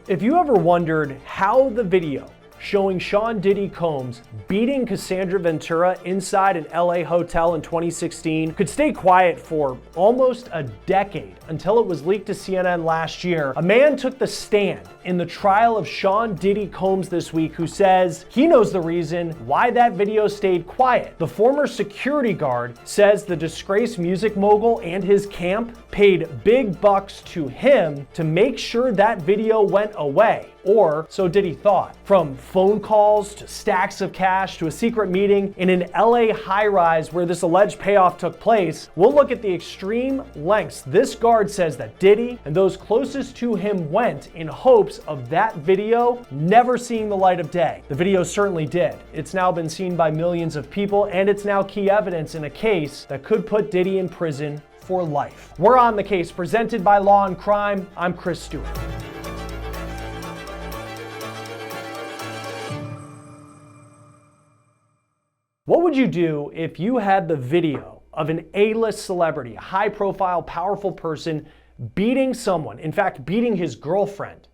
If you ever wondered how the video showing Sean Diddy Combs beating Cassandra Ventura inside an LA hotel in 2016 could stay quiet for almost a decade until it was leaked to CNN last year, a man took the stand in the trial of Sean Diddy Combs this week who says he knows the reason why that video stayed quiet. The former security guard says the disgraced music mogul and his camp paid big bucks to him to make sure that video went away. Or so Diddy thought. From phone calls to stacks of cash to a secret meeting in an LA high-rise where this alleged payoff took place, we'll look at the extreme lengths this guard says that Diddy and those closest to him went in hopes of that video never seeing the light of day. The video certainly did. It's now been seen by millions of people, and it's now key evidence in a case that could put Diddy in prison for life. We're on the case, presented by Law&Crime. I'm Chris Stewart. What would you do if you had the video of an A-list celebrity, a high-profile, powerful person beating someone, in fact, beating his girlfriend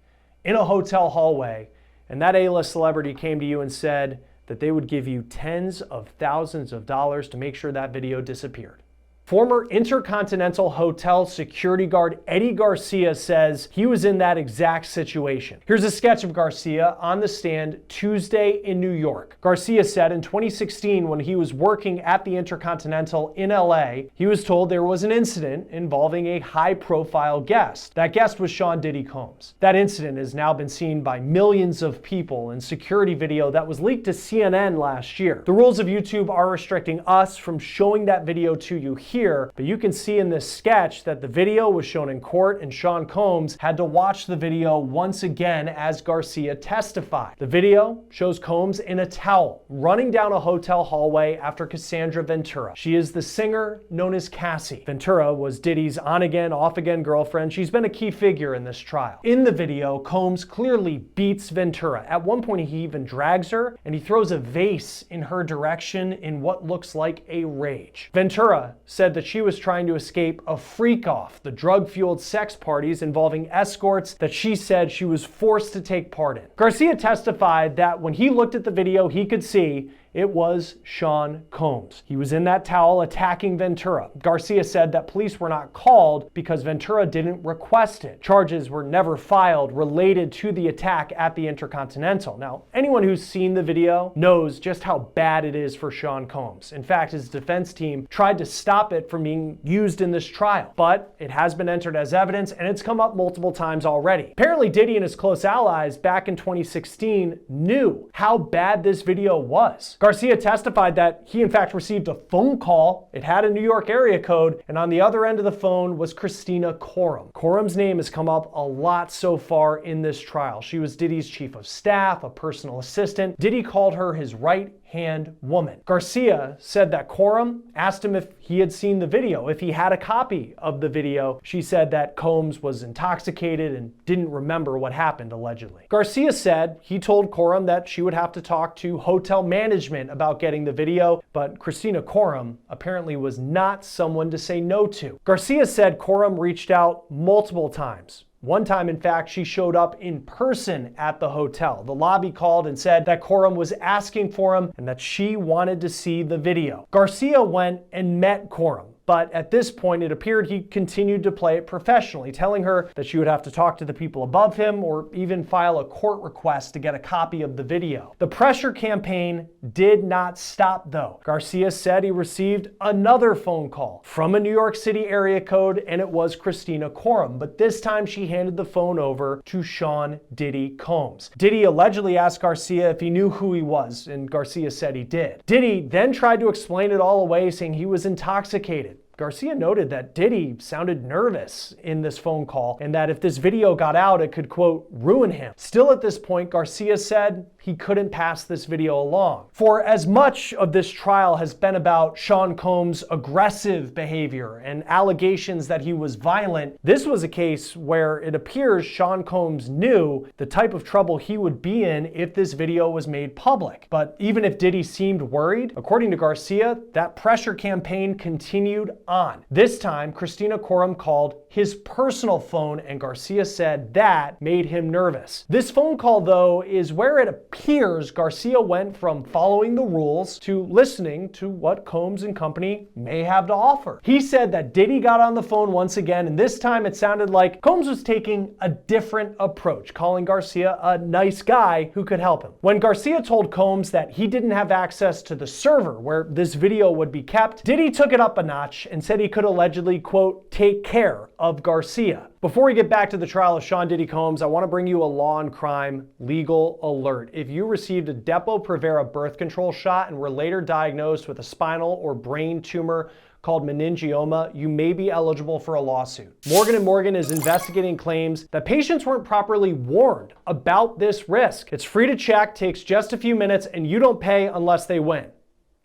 in a hotel hallway, and that A-list celebrity came to you and said that they would give you tens of thousands of dollars to make sure that video disappeared? Former Intercontinental Hotel security guard Eddy Garcia says he was in that exact situation. Here's a sketch of Garcia on the stand Tuesday in New York. Garcia said in 2016, when he was working at the Intercontinental in LA, he was told there was an incident involving a high-profile guest. That guest was Sean Diddy Combs. That incident has now been seen by millions of people in security video that was leaked to CNN last year. The rules of YouTube are restricting us from showing that video to you here, but you can see in this sketch that the video was shown in court and Sean Combs had to watch the video once again as Garcia testified. The video shows Combs in a towel running down a hotel hallway after Cassandra Ventura. She is the singer known as Cassie. Ventura was Diddy's on-again, off-again girlfriend. She's been a key figure in this trial. In the video, Combs clearly beats Ventura. At one point, he even drags her and he throws a vase in her direction in what looks like a rage. Ventura said that she was trying to escape a freak-off, the drug-fueled sex parties involving escorts that she said she was forced to take part in. Garcia testified that when he looked at the video, he could see it was Sean Combs. He was in that towel attacking Ventura. Garcia said that police were not called because Ventura didn't request it. Charges were never filed related to the attack at the Intercontinental. Now, anyone who's seen the video knows just how bad it is for Sean Combs. In fact, his defense team tried to stop it from being used in this trial, but it has been entered as evidence and it's come up multiple times already. Apparently, Diddy and his close allies back in 2016 knew how bad this video was. Garcia testified that he in fact received a phone call. It had a New York area code, and on the other end of the phone was Kristina Khorram. Khorram's name has come up a lot so far in this trial. She was Diddy's chief of staff, a personal assistant. Diddy called her his right-hand woman. Garcia said that Khorram asked him if he had seen the video, if he had a copy of the video. She said that Combs was intoxicated and didn't remember what happened, allegedly. Garcia said he told Khorram that she would have to talk to hotel management about getting the video, but Kristina Khorram apparently was not someone to say no to. Garcia said Khorram reached out multiple times. One time, in fact, she showed up in person at the hotel. The lobby called and said that Khorram was asking for him and that she wanted to see the video. Garcia went and met Khorram. But at this point, it appeared he continued to play it professionally, telling her that she would have to talk to the people above him or even file a court request to get a copy of the video. The pressure campaign did not stop, though. Garcia said he received another phone call from a New York City area code, and it was Kristina Khorram. But this time, she handed the phone over to Sean Diddy Combs. Diddy allegedly asked Garcia if he knew who he was, and Garcia said he did. Diddy then tried to explain it all away, saying he was intoxicated. Garcia noted that Diddy sounded nervous in this phone call and that if this video got out, it could, quote, ruin him. Still at this point, Garcia said he couldn't pass this video along. For as much of this trial has been about Sean Combs' aggressive behavior and allegations that he was violent, this was a case where it appears Sean Combs knew the type of trouble he would be in if this video was made public. But even if Diddy seemed worried, according to Garcia, that pressure campaign continued on. This time, Kristina Khorram called his personal phone, and Garcia said that made him nervous. This phone call, though, is where it appears Garcia went from following the rules to listening to what Combs and company may have to offer. He said that Diddy got on the phone once again, and this time it sounded like Combs was taking a different approach, calling Garcia a nice guy who could help him. When Garcia told Combs that he didn't have access to the server where this video would be kept, Diddy took it up a notch and said he could allegedly, quote, take care of Garcia. Before we get back to the trial of Sean Diddy Combs, I want to bring you a Law&Crime legal alert. If you received a Depo-Provera birth control shot and were later diagnosed with a spinal or brain tumor called meningioma, you may be eligible for a lawsuit. Morgan & Morgan is investigating claims that patients weren't properly warned about this risk. It's free to check, takes just a few minutes, and you don't pay unless they win.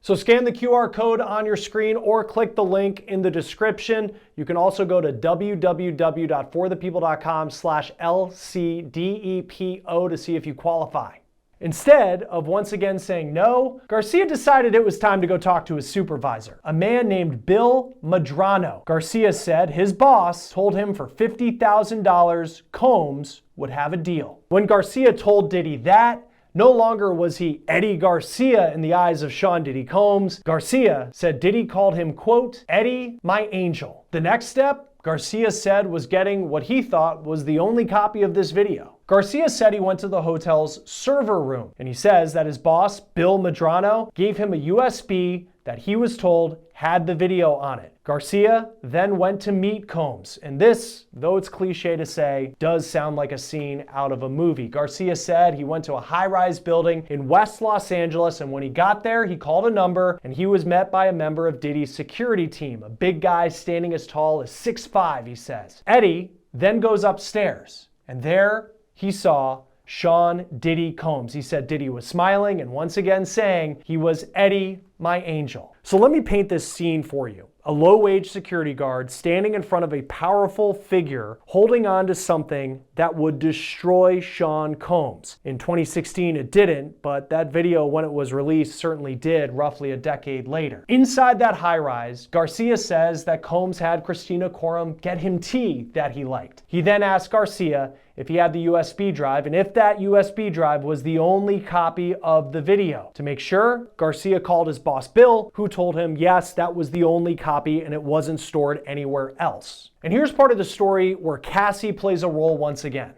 So scan the QR code on your screen or click the link in the description. You can also go to www.forthepeople.com/LCDEPO to see if you qualify. Instead of once again saying no, Garcia decided it was time to go talk to his supervisor, a man named Bill Medrano. Garcia said his boss told him for $50,000 Combs would have a deal. When Garcia told Diddy that, no longer was he Eddy Garcia in the eyes of Sean Diddy Combs. Garcia said Diddy called him, quote, Eddy, my angel. The next step, Garcia said, was getting what he thought was the only copy of this video. Garcia said he went to the hotel's server room, and he says that his boss, Bill Medrano, gave him a USB that he was told had the video on it. Garcia then went to meet Combs, and this, though it's cliche to say, does sound like a scene out of a movie. Garcia said he went to a high-rise building in West Los Angeles, and when he got there, he called a number, and he was met by a member of Diddy's security team, a big guy standing as tall as 6'5", he says. Eddy then goes upstairs, and there he saw Sean Diddy Combs. He said Diddy was smiling and once again saying he was Eddy, my angel. So let me paint this scene for you. A low-wage security guard standing in front of a powerful figure holding on to something that would destroy Sean Combs. In 2016, it didn't, but that video, when it was released, certainly did roughly a decade later. Inside that high-rise, Garcia says that Combs had Kristina Khorram get him tea that he liked. He then asked Garcia if he had the USB drive and if that USB drive was the only copy of the video. To make sure, Garcia called his boss Bill, who told him yes, that was the only copy and it wasn't stored anywhere else. And here's part of the story where Cassie plays a role once again.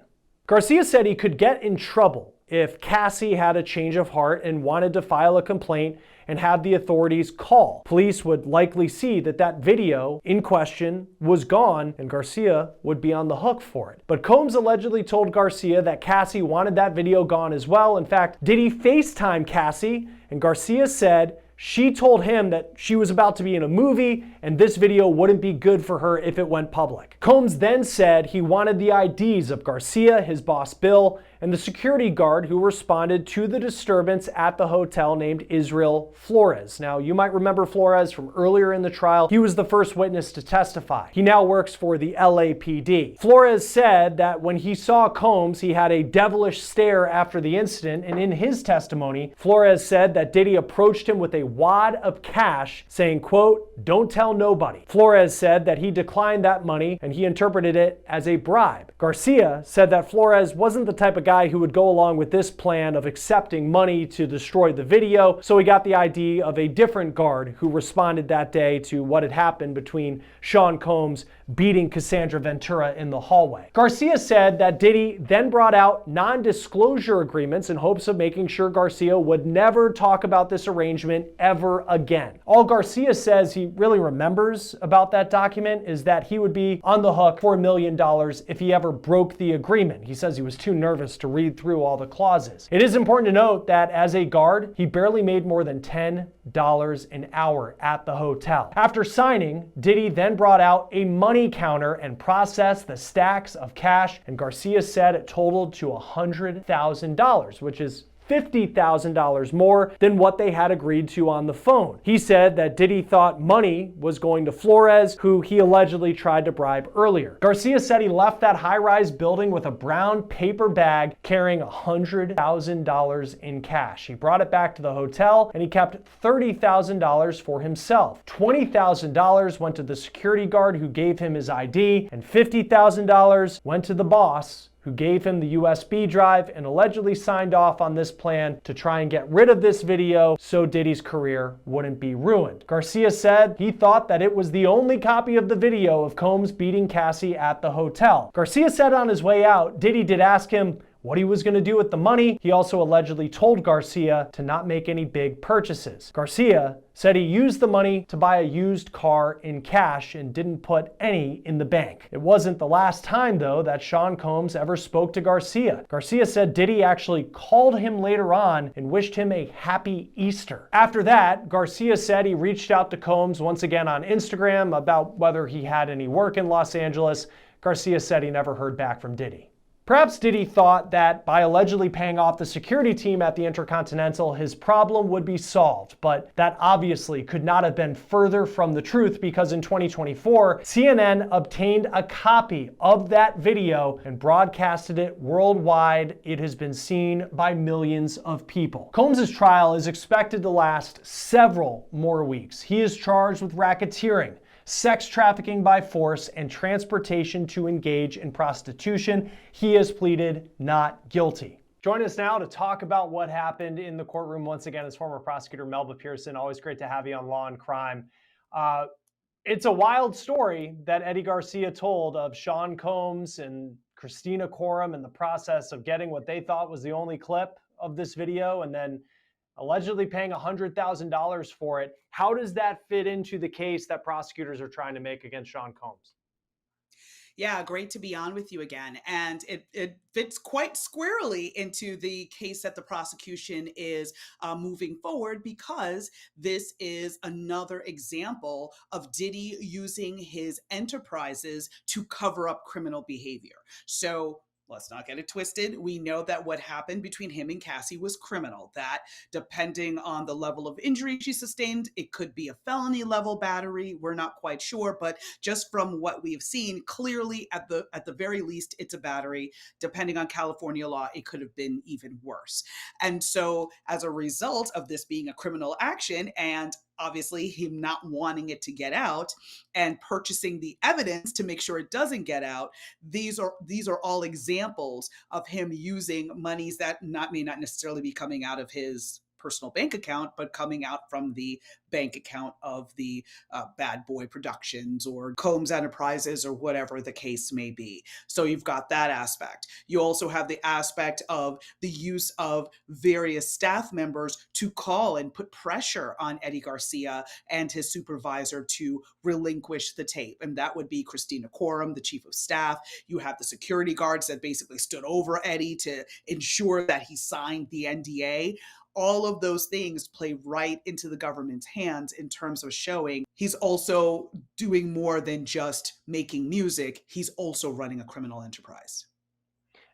Garcia said he could get in trouble if Cassie had a change of heart and wanted to file a complaint and have the authorities call. Police would likely see that that video in question was gone and Garcia would be on the hook for it. But Combs allegedly told Garcia that Cassie wanted that video gone as well. In fact, Diddy FaceTime Cassie, and Garcia said she told him that she was about to be in a movie and this video wouldn't be good for her if it went public. Combs then said he wanted the IDs of Garcia, his boss Bill, and the security guard who responded to the disturbance at the hotel named Israel Flores. Now, you might remember Flores from earlier in the trial. He was the first witness to testify. He now works for the LAPD. Flores said that when he saw Combs, he had a devilish stare after the incident, and in his testimony, Flores said that Diddy approached him with a wad of cash, saying, quote, "Don't tell nobody." Flores said that he declined that money, and he interpreted it as a bribe. Garcia said that Flores wasn't the type of guy who would go along with this plan of accepting money to destroy the video, so he got the ID of a different guard who responded that day to what had happened between Sean Combs beating Cassandra Ventura in the hallway. Garcia said that Diddy then brought out non-disclosure agreements in hopes of making sure Garcia would never talk about this arrangement ever again. All Garcia says he really remembers about that document is that he would be on the hook for $1 million if he ever broke the agreement. He says he was too nervous to read through all the clauses. It is important to note that as a guard, he barely made more than $10 an hour at the hotel. After signing, Diddy then brought out a money counter and processed the stacks of cash, and Garcia said it totaled to $100,000, which is $50,000 more than what they had agreed to on the phone. He said that Diddy thought money was going to Flores, who he allegedly tried to bribe earlier. Garcia said he left that high-rise building with a brown paper bag carrying $100,000 in cash. He brought it back to the hotel and he kept $30,000 for himself. $20,000 went to the security guard who gave him his ID, and $50,000 went to the boss who gave him the USB drive and allegedly signed off on this plan to try and get rid of this video so Diddy's career wouldn't be ruined. Garcia said he thought that it was the only copy of the video of Combs beating Cassie at the hotel. Garcia said on his way out, Diddy did ask him what he was going to do with the money. He also allegedly told Garcia to not make any big purchases. Garcia said he used the money to buy a used car in cash and didn't put any in the bank. It wasn't the last time, though, that Sean Combs ever spoke to Garcia. Garcia said Diddy actually called him later on and wished him a happy Easter. After that, Garcia said he reached out to Combs once again on Instagram about whether he had any work in Los Angeles. Garcia said he never heard back from Diddy. Perhaps Diddy thought that by allegedly paying off the security team at the Intercontinental, his problem would be solved, but that obviously could not have been further from the truth, because in 2024, CNN obtained a copy of that video and broadcasted it worldwide. It has been seen by millions of people. Combs' trial is expected to last several more weeks. He is charged with racketeering, sex trafficking by force, and transportation to engage in prostitution. He has pleaded not guilty. Join us now to talk about what happened in the courtroom once again is former prosecutor Melba Pearson. Always great to have you on Law and Crime. It's a wild story that Eddy Garcia told of Sean Combs and Kristina Khorram and the process of getting what they thought was the only clip of this video and then allegedly paying $100,000 for it. How does that fit into the case that prosecutors are trying to make against Sean Combs? Yeah, great to be on with you again. And it fits quite squarely into the case that the prosecution is moving forward, because this is another example of Diddy using his enterprises to cover up criminal behavior. So let's not get it twisted. We know that what happened between him and Cassie was criminal, that depending on the level of injury she sustained, it could be a felony level battery. We're not quite sure, but just from what we've seen, clearly at the very least, it's a battery. Depending on California law, it could have been even worse. And so as a result of this being a criminal action, and obviously him not wanting it to get out and purchasing the evidence to make sure it doesn't get out, these are all examples of him using monies that may not necessarily be coming out of his personal bank account, but coming out from the bank account of the Bad Boy Productions or Combs Enterprises or whatever the case may be. So you've got that aspect. You also have the aspect of the use of various staff members to call and put pressure on Eddy Garcia and his supervisor to relinquish the tape. And that would be Kristina Khorram, the chief of staff. You have the security guards that basically stood over Eddy to ensure that he signed the NDA. All of those things play right into the government's hands in terms of showing he's also doing more than just making music. He's also running a criminal enterprise.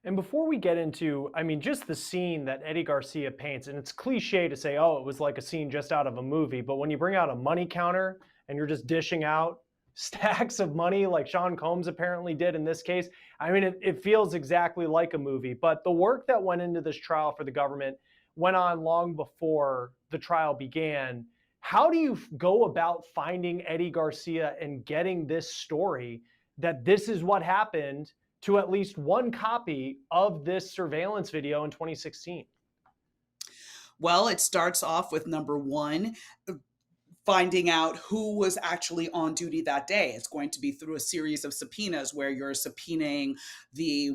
And before we get into, just the scene that Eddy Garcia paints, and it's cliche to say, oh, it was like a scene just out of a movie, but when you bring out a money counter and you're just dishing out stacks of money like Sean Combs apparently did in this case, it feels exactly like a movie. But the work that went into this trial for the government went on long before the trial began. How do you go about finding Eddy Garcia and getting this story that this is what happened to at least one copy of this surveillance video in 2016? Well, it starts off with number one, finding out who was actually on duty that day. It's going to be through a series of subpoenas where you're subpoenaing the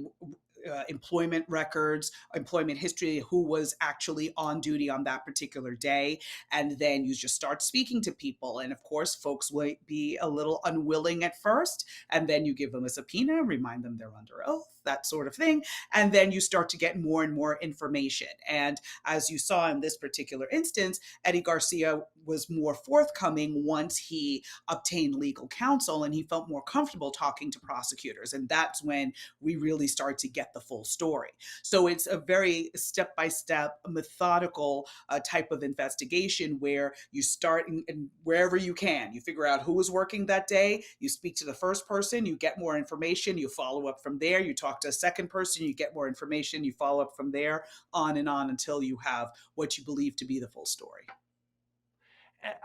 employment records, employment history, who was actually on duty on that particular day. And then you just start speaking to people. And of course, folks will be a little unwilling at first. And then you give them a subpoena, remind them they're under oath, that sort of thing. And then you start to get more and more information. And as you saw in this particular instance, Eddy Garcia was more forthcoming once he obtained legal counsel and he felt more comfortable talking to prosecutors. And that's when we really start to get get the full story. So it's a very step-by-step, methodical type of investigation where you start in wherever you can. You figure out who was working that day, you speak to the first person, you get more information, you follow up from there, you talk to a second person, you get more information, you follow up from there, on and on until you have what you believe to be the full story.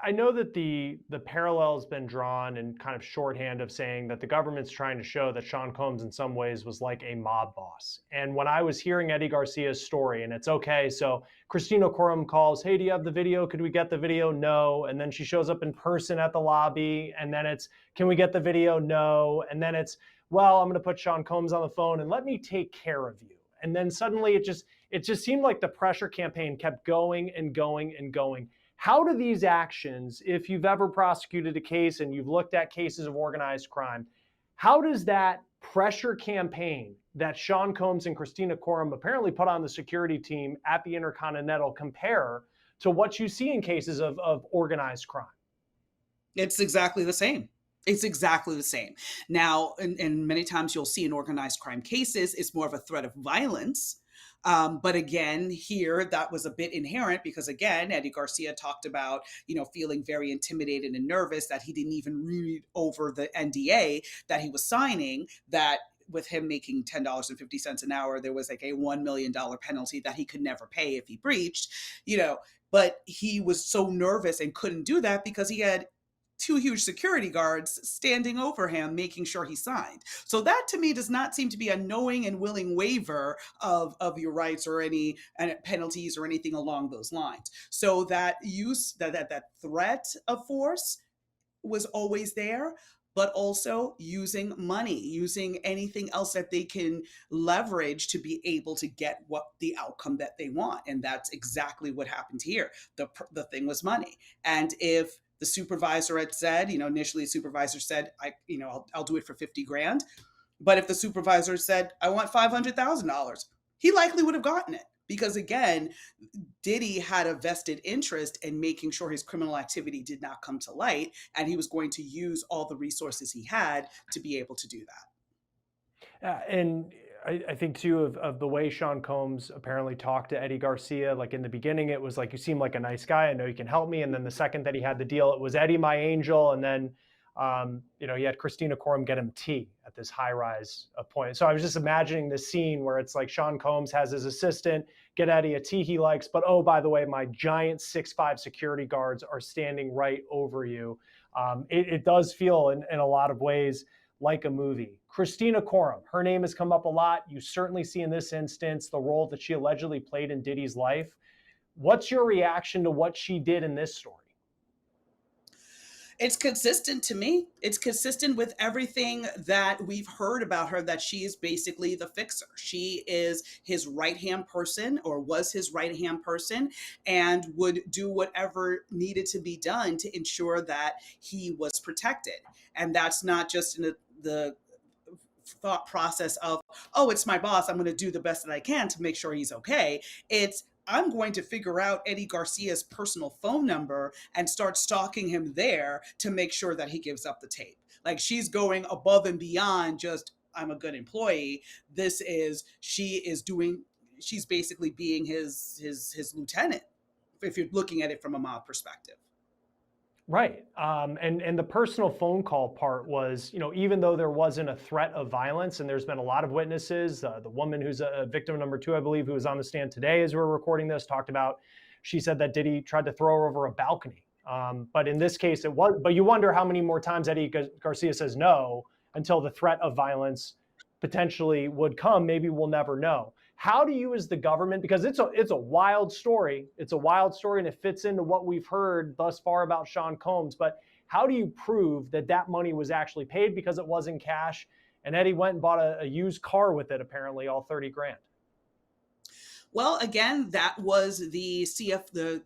I know that the parallel has been drawn in kind of shorthand of saying that the government's trying to show that Sean Combs in some ways was like a mob boss. And when I was hearing Eddy Garcia's story, and it's okay, so Kristina Khorram calls, hey, do you have the video? Could we get the video? No. And then she shows up in person at the lobby, and then it's, can we get the video? No. And then it's, well, I'm going to put Sean Combs on the phone and let me take care of you. And then suddenly it just seemed like the pressure campaign kept going and going and going. How do these actions, if you've ever prosecuted a case and you've looked at cases of organized crime, how does that pressure campaign that Sean Combs and Kristina Khorram apparently put on the security team at the Intercontinental compare to what you see in cases of organized crime? It's exactly the same. It's exactly the same. Now, and many times you'll see in organized crime cases, it's more of a threat of violence. But again, here that was a bit inherent because again, Eddy Garcia talked about, feeling very intimidated and nervous that he didn't even read over the NDA that he was signing, that with him making $10.50 an hour, there was like a $1 million penalty that he could never pay if he breached, but he was so nervous and couldn't do that because he had two huge security guards standing over him, making sure he signed. So that to me does not seem to be a knowing and willing waiver of your rights or any penalties or anything along those lines. So that that threat of force was always there, but also using money, using anything else that they can leverage to be able to get what the outcome that they want. And that's exactly what happened here. The thing was money. And if the supervisor had said, initially the supervisor said, I'll do it for 50 grand. But if the supervisor said, I want $500,000, he likely would have gotten it. Because again, Diddy had a vested interest in making sure his criminal activity did not come to light. And he was going to use all the resources he had to be able to do that. And I think too of the way Sean Combs apparently talked to Eddy Garcia. Like in the beginning, it was like, you seem like a nice guy. I know you can help me. And then the second that he had the deal, it was Eddie, my angel. And then, he had Kristina Khorram get him tea at this high-rise appointment. So I was just imagining this scene where it's like Sean Combs has his assistant get Eddie a tea he likes, but oh, by the way, my giant 6'5" security guards are standing right over you. It does feel in a lot of ways like a movie. Kristina Khorram, her name has come up a lot. You certainly see in this instance the role that she allegedly played in Diddy's life. What's your reaction to what she did in this story? It's consistent to me. It's consistent with everything that we've heard about her, that she is basically the fixer. She is his right-hand person, or was his right-hand person, and would do whatever needed to be done to ensure that he was protected. And that's not just in the thought process of, oh, it's my boss, I'm going to do the best that I can to make sure he's okay. It's, I'm going to figure out Eddy Garcia's personal phone number and start stalking him there to make sure that he gives up the tape. Like, she's going above and beyond just, I'm a good employee. She's basically being his lieutenant, if you're looking at it from a mob perspective. Right. And the personal phone call part was, even though there wasn't a threat of violence, and there's been a lot of witnesses, the woman who's a victim number 2, I believe, who was on the stand today as we're recording this, talked about, she said that Diddy tried to throw her over a balcony. But in this case, but you wonder how many more times Eddy Garcia says no until the threat of violence potentially would come. Maybe we'll never know. How do you, as the government, because it's a wild story. It's a wild story, and it fits into what we've heard thus far about Sean Combs. But how do you prove that that money was actually paid, because it wasn't cash, and Eddie went and bought a used car with it, apparently, all 30 grand? Well, again, that was the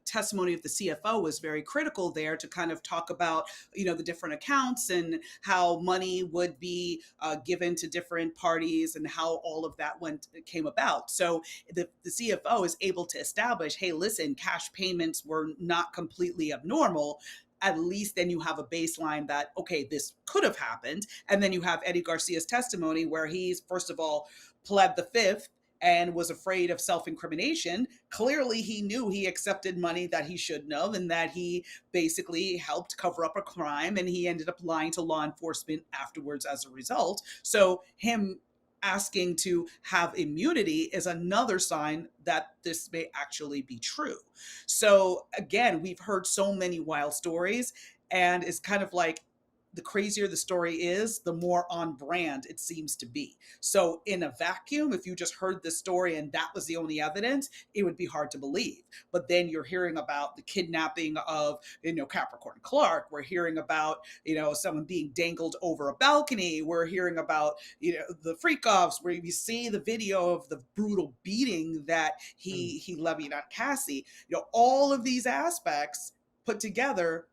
testimony of the CFO was very critical there to kind of talk about, the different accounts and how money would be given to different parties and how all of that came about. So the CFO is able to establish, hey, listen, cash payments were not completely abnormal. at least then you have a baseline that, okay, this could have happened. And then you have Eddy Garcia's testimony where he's, first of all, pled the fifth and was afraid of self-incrimination. Clearly, he knew he accepted money that he shouldn't have, and that he basically helped cover up a crime, and he ended up lying to law enforcement afterwards as a result. So him asking to have immunity is another sign that this may actually be true. So again, we've heard so many wild stories, and it's kind of like, the crazier the story is, the more on brand it seems to be. So in a vacuum, if you just heard this story and that was the only evidence, it would be hard to believe. But then you're hearing about the kidnapping of, Capricorn Clark. We're hearing about, someone being dangled over a balcony. We're hearing about, the freak offs where you see the video of the brutal beating that he levied on Cassie. All of these aspects put together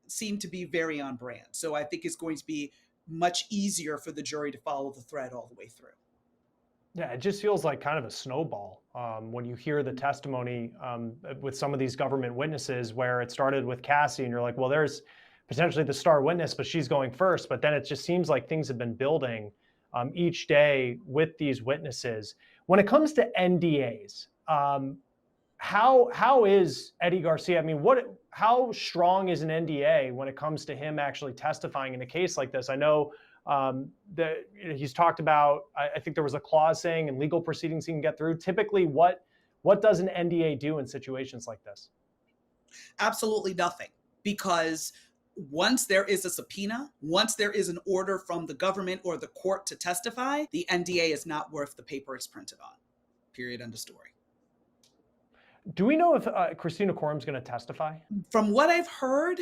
seem to be very on brand. So I think it's going to be much easier for the jury to follow the thread all the way through. Yeah, it just feels like kind of a snowball when you hear the testimony with some of these government witnesses, where it started with Cassie and you're like, well, there's potentially the star witness, but she's going first. But then it just seems like things have been building each day with these witnesses. When it comes to NDAs, how is Eddy Garcia? I mean, how strong is an NDA when it comes to him actually testifying in a case like this? I know that he's talked about, I think there was a clause saying in legal proceedings he can get through. Typically, what does an NDA do in situations like this? Absolutely nothing, because once there is a subpoena, once there is an order from the government or the court to testify, the NDA is not worth the paper it's printed on. Period. End of story. Do we know if Kristina Khorram is going to testify? From what I've heard,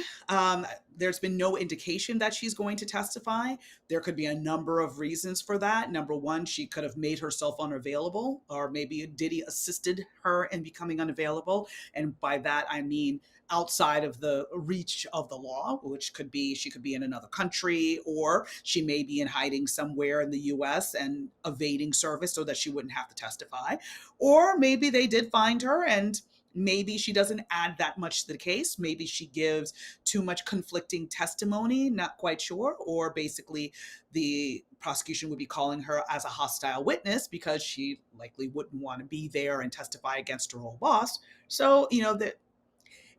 there's been no indication that she's going to testify. There could be a number of reasons for that. Number one, she could have made herself unavailable, or maybe Diddy assisted her in becoming unavailable. And by that, I mean outside of the reach of the law, which could be she could be in another country, or she may be in hiding somewhere in the US and evading service so that she wouldn't have to testify. Or maybe they did find her and maybe she doesn't add that much to the case. Maybe she gives too much conflicting testimony, not quite sure. Or basically the prosecution would be calling her as a hostile witness because she likely wouldn't want to be there and testify against her old boss. So,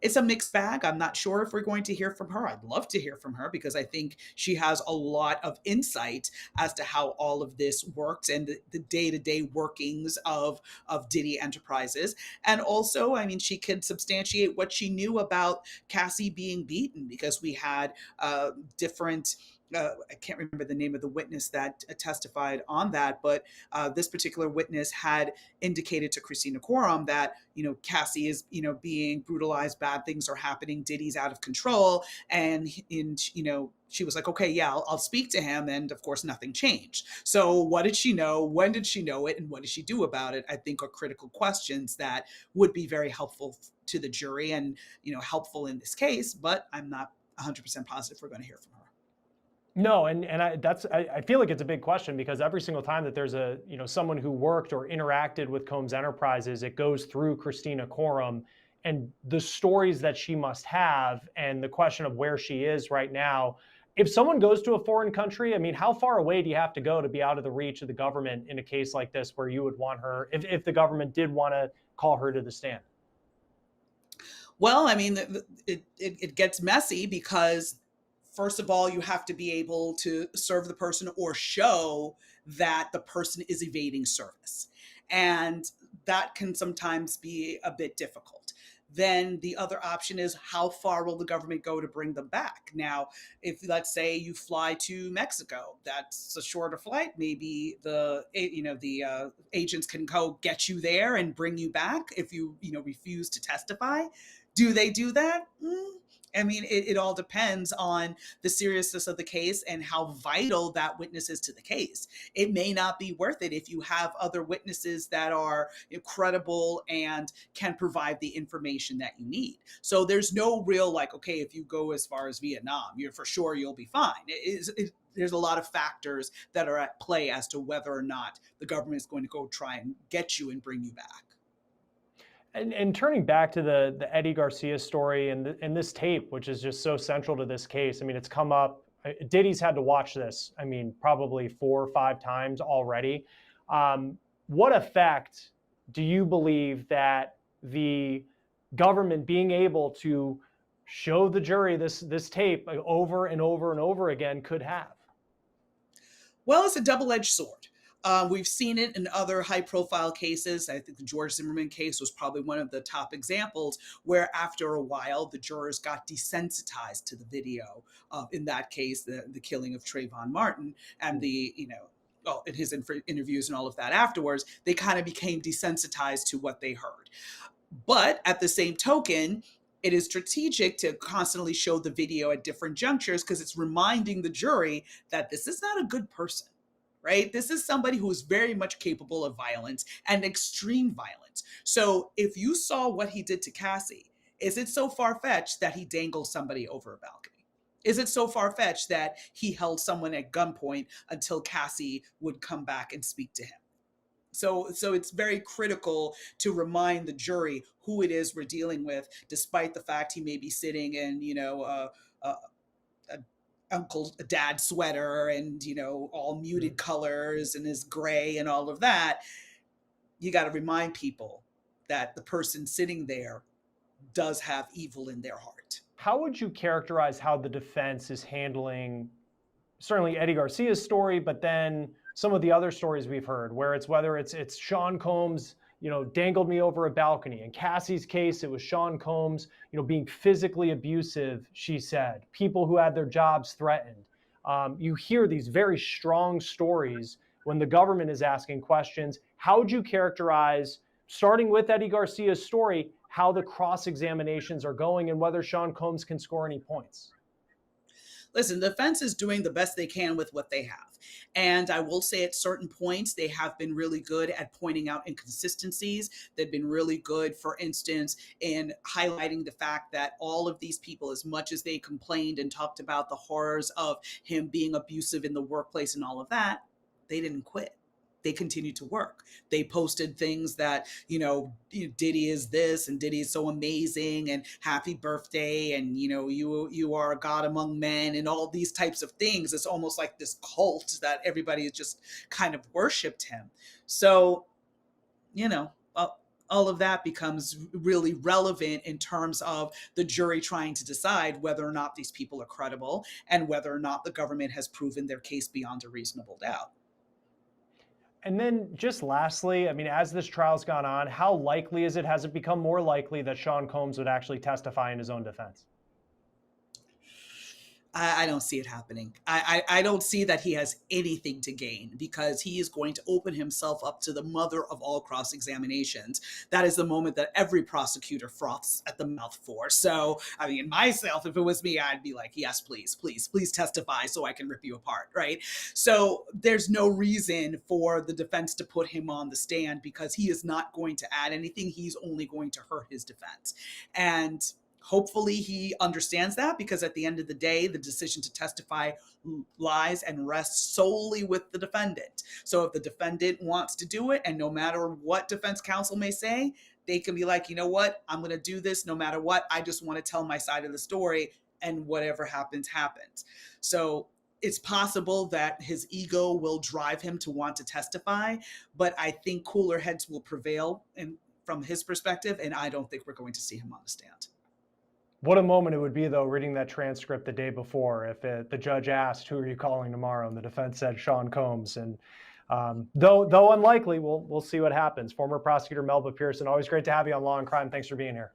it's a mixed bag. I'm not sure if we're going to hear from her. I'd love to hear from her because I think she has a lot of insight as to how all of this works and the day-to-day workings of Diddy Enterprises. And also, I mean, she could substantiate what she knew about Cassie being beaten, because we had different I can't remember the name of the witness that testified on that, but this particular witness had indicated to Kristina Khorram that, Cassie is, being brutalized, bad things are happening, Diddy's out of control. And she was like, okay, yeah, I'll speak to him. And of course, nothing changed. So what did she know? When did she know it? And what did she do about it? I think are critical questions that would be very helpful to the jury and, helpful in this case, but I'm not 100% positive we're going to hear from her. No, and I feel like it's a big question, because every single time that there's someone who worked or interacted with Combs Enterprises, it goes through Kristina Khorram, and the stories that she must have, and the question of where she is right now. If someone goes to a foreign country, I mean, how far away do you have to go to be out of the reach of the government in a case like this, where you would want her, if the government did want to call her to the stand? Well, I mean, it gets messy because, first of all, you have to be able to serve the person or show that the person is evading service. And that can sometimes be a bit difficult. Then the other option is, how far will the government go to bring them back? Now, if let's say you fly to Mexico, that's a shorter flight. Maybe the agents can go get you there and bring you back if you refuse to testify. Do they do that? I mean, it all depends on the seriousness of the case and how vital that witness is to the case. It may not be worth it if you have other witnesses that are credible and can provide the information that you need. So there's no real like, okay, if you go as far as Vietnam, you'll be fine. There's a lot of factors that are at play as to whether or not the government is going to go try and get you and bring you back. And turning back to the Eddy Garcia story and this tape, which is just so central to this case. I mean, it's come up. Diddy's had to watch this, I mean, probably 4 or 5 times already. What effect do you believe that the government being able to show the jury this tape over and over and over again could have? Well, it's a double-edged sword. We've seen it in other high-profile cases. I think the George Zimmerman case was probably one of the top examples, where after a while, the jurors got desensitized to the video. In that case, the killing of Trayvon Martin and the, well, in his interviews and all of that afterwards, they kind of became desensitized to what they heard. But at the same token, it is strategic to constantly show the video at different junctures because it's reminding the jury that this is not a good person, right? This is somebody who is very much capable of violence and extreme violence. So if you saw what he did to Cassie, is it so far-fetched that he dangled somebody over a balcony? Is it so far-fetched that he held someone at gunpoint until Cassie would come back and speak to him? So it's very critical to remind the jury who it is we're dealing with, despite the fact he may be sitting in, a dad sweater and, all muted colors and is gray and all of that. You got to remind people that the person sitting there does have evil in their heart. How would you characterize how the defense is handling certainly Eddy Garcia's story, but then some of the other stories we've heard, where whether it's Sean Combs, dangled me over a balcony. In Cassie's case, it was Sean Combs, being physically abusive, she said, people who had their jobs threatened. You hear these very strong stories when the government is asking questions. How would you characterize, starting with Eddy Garcia's story, how the cross-examinations are going and whether Sean Combs can score any points? Listen, the defense is doing the best they can with what they have. And I will say at certain points, they have been really good at pointing out inconsistencies. They've been really good, for instance, in highlighting the fact that all of these people, as much as they complained and talked about the horrors of him being abusive in the workplace and all of that, they didn't quit. They continued to work. They posted things that, Diddy is this and Diddy is so amazing and happy birthday and, you are a God among men and all these types of things. It's almost like this cult that everybody just kind of worshiped him. So, all of that becomes really relevant in terms of the jury trying to decide whether or not these people are credible and whether or not the government has proven their case beyond a reasonable doubt. And then just lastly, I mean, as this trial's gone on, how likely is it, has it become more likely that Sean Combs would actually testify in his own defense? I don't see it happening. I don't see that he has anything to gain because he is going to open himself up to the mother of all cross-examinations. That is the moment that every prosecutor froths at the mouth for. So, I mean, myself, if it was me, I'd be like, yes, please testify so I can rip you apart, right? So there's no reason for the defense to put him on the stand because he is not going to add anything. He's only going to hurt his defense. And hopefully he understands that because at the end of the day, the decision to testify lies and rests solely with the defendant. So if the defendant wants to do it, and no matter what defense counsel may say, they can be like, you know what, I'm going to do this no matter what. I just want to tell my side of the story and whatever happens, happens. So it's possible that his ego will drive him to want to testify, but I think cooler heads will prevail from his perspective, and I don't think we're going to see him on the stand. What a moment it would be, though, reading that transcript the day before, if the judge asked, who are you calling tomorrow? And the defense said Sean Combs. And though unlikely, we'll see what happens. Former prosecutor Melba Pearson, always great to have you on Law and Crime. Thanks for being here.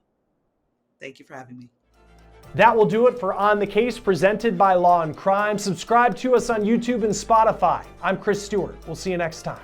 Thank you for having me. That will do it for On the Case, presented by Law and Crime. Subscribe to us on YouTube and Spotify. I'm Chris Stewart. We'll see you next time.